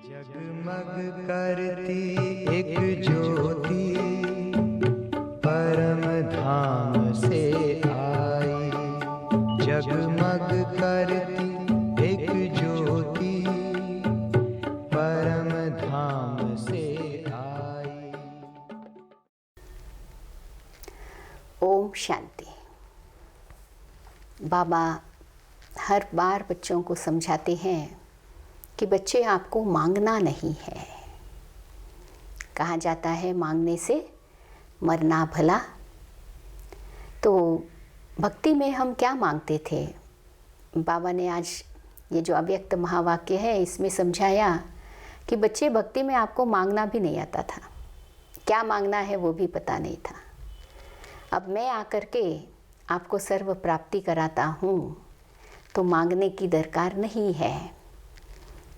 जगमग करती एक ज्योति परम धाम से आई। जगमग करती एक ज्योति परम धाम से आई। ओम शांति। बाबा हर बार बच्चों को समझाते हैं कि बच्चे आपको मांगना नहीं है। कहा जाता है मांगने से मरना भला। तो भक्ति में हम क्या मांगते थे? बाबा ने आज ये जो अव्यक्त महावाक्य है इसमें समझाया कि बच्चे भक्ति में आपको मांगना भी नहीं आता था। क्या मांगना है वो भी पता नहीं था। अब मैं आकर के आपको सर्व प्राप्ति कराता हूँ तो मांगने की दरकार नहीं है।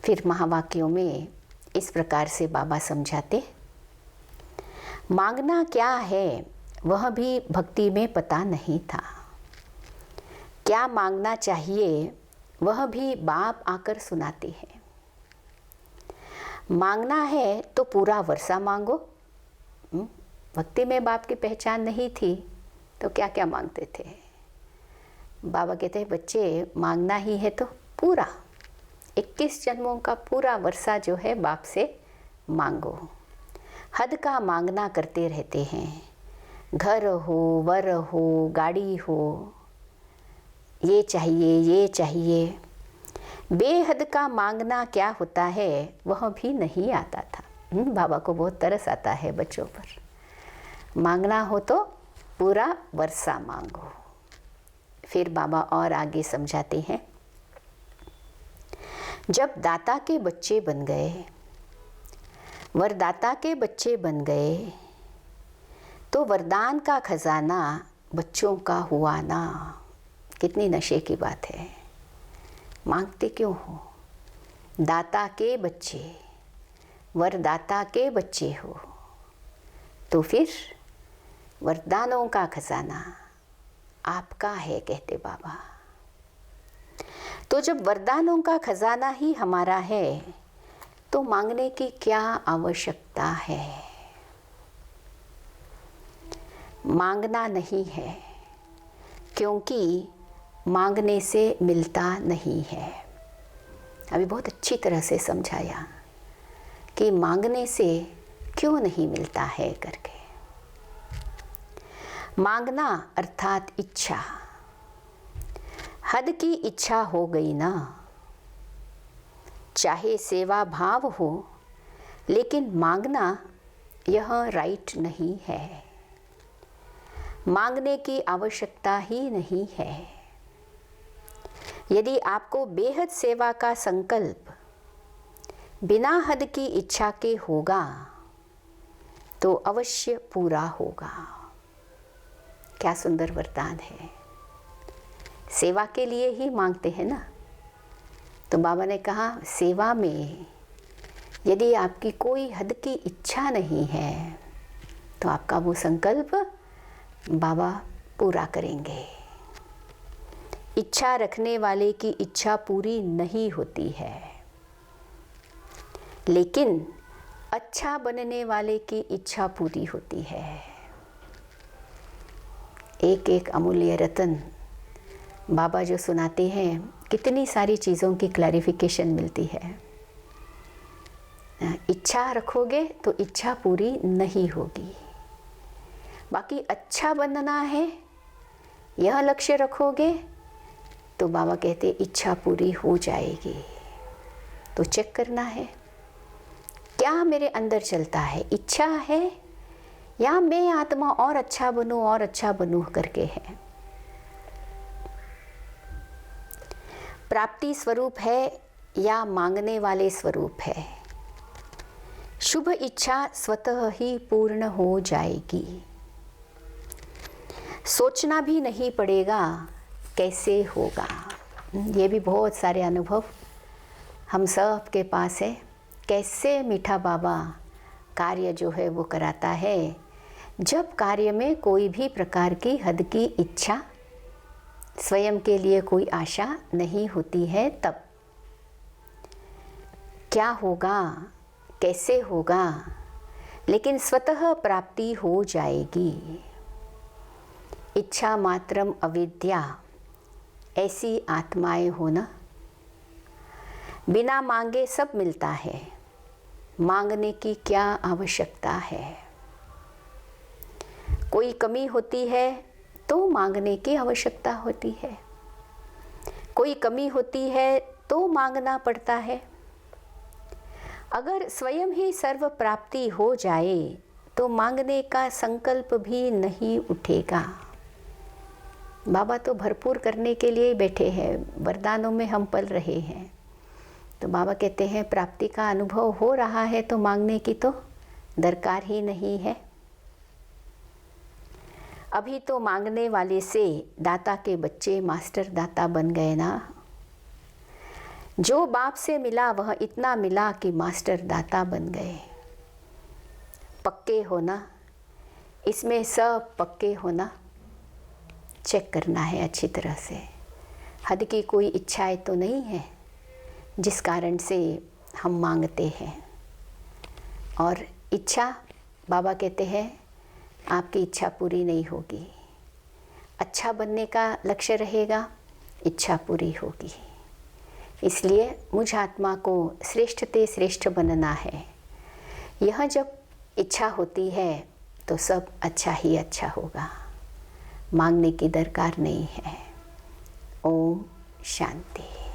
फिर महावाक्यों में इस प्रकार से बाबा समझाते, मांगना क्या है वह भी भक्ति में पता नहीं था। क्या मांगना चाहिए वह भी बाप आकर सुनाते हैं। मांगना है तो पूरा वर्षा मांगो। भक्ति में बाप की पहचान नहीं थी तो क्या क्या मांगते थे? बाबा कहते हैं बच्चे मांगना ही है तो पूरा 21 जन्मों का पूरा वर्षा जो है बाप से मांगो। हद का मांगना करते रहते हैं। घर हो, वर हो, गाड़ी हो, ये चाहिए ये चाहिए। बेहद का मांगना क्या होता है वह भी नहीं आता था। बाबा को बहुत तरस आता है बच्चों पर। मांगना हो तो पूरा वर्षा मांगो। फिर बाबा और आगे समझाते हैं, जब दाता के बच्चे बन गए, वरदाता के बच्चे बन गए तो वरदान का खजाना बच्चों का हुआ ना। कितनी नशे की बात है। मांगते क्यों हो? दाता के बच्चे, वरदाता के बच्चे हो तो फिर वरदानों का खजाना आपका है, कहते बाबा। तो जब वरदानों का खजाना ही हमारा है तो मांगने की क्या आवश्यकता है? मांगना नहीं है क्योंकि मांगने से मिलता नहीं है। अभी बहुत अच्छी तरह से समझाया कि मांगने से क्यों नहीं मिलता है करके। मांगना अर्थात इच्छा। हद की इच्छा हो गई ना। चाहे सेवा भाव हो लेकिन मांगना यह राइट नहीं है। मांगने की आवश्यकता ही नहीं है। यदि आपको बेहद सेवा का संकल्प बिना हद की इच्छा के होगा तो अवश्य पूरा होगा। क्या सुंदर वरदान है। सेवा के लिए ही मांगते हैं ना। तो बाबा ने कहा सेवा में यदि आपकी कोई हद की इच्छा नहीं है तो आपका वो संकल्प बाबा पूरा करेंगे। इच्छा रखने वाले की इच्छा पूरी नहीं होती है लेकिन अच्छा बनने वाले की इच्छा पूरी होती है। एक एक अमूल्य रतन बाबा जो सुनाते हैं, कितनी सारी चीज़ों की क्लैरिफिकेशन मिलती है। इच्छा रखोगे तो इच्छा पूरी नहीं होगी। बाकी अच्छा बनना है यह लक्ष्य रखोगे तो बाबा कहते इच्छा पूरी हो जाएगी। तो चेक करना है क्या मेरे अंदर चलता है, इच्छा है या मैं आत्मा और अच्छा बनूं करके है। प्राप्ति स्वरूप है या मांगने वाले स्वरूप है। शुभ इच्छा स्वतः ही पूर्ण हो जाएगी। सोचना भी नहीं पड़ेगा कैसे होगा। ये भी बहुत सारे अनुभव हम सब के पास है। कैसे मीठा बाबा कार्य जो है वो कराता है। जब कार्य में कोई भी प्रकार की हद की इच्छा, स्वयं के लिए कोई आशा नहीं होती है तब क्या होगा, कैसे होगा, लेकिन स्वतः प्राप्ति हो जाएगी। इच्छा मात्रम अविद्या, ऐसी आत्माएं हो ना। बिना मांगे सब मिलता है, मांगने की क्या आवश्यकता है। कोई कमी होती है तो मांगने की आवश्यकता होती है, कोई कमी होती है तो मांगना पड़ता है। अगर स्वयं ही सर्व प्राप्ति हो जाए तो मांगने का संकल्प भी नहीं उठेगा। बाबा तो भरपूर करने के लिए ही बैठे हैं, वरदानों में हम पल रहे हैं। तो बाबा कहते हैं प्राप्ति का अनुभव हो रहा है तो मांगने की तो दरकार ही नहीं है। अभी तो मांगने वाले से दाता के बच्चे मास्टर दाता बन गए ना। जो बाप से मिला वह इतना मिला कि मास्टर दाता बन गए। पक्के होना, इसमें सब पक्के होना, चेक करना है अच्छी तरह से। हद की कोई इच्छाएं तो नहीं है जिस कारण से हम मांगते हैं। और इच्छा, बाबा कहते हैं आपकी इच्छा पूरी नहीं होगी। अच्छा बनने का लक्ष्य रहेगा, इच्छा पूरी होगी। इसलिए मुझ आत्मा को श्रेष्ठ ते श्रेष्ठ बनना है। यह जब इच्छा होती है तो सब अच्छा ही अच्छा होगा, मांगने की दरकार नहीं है। ओम शांति।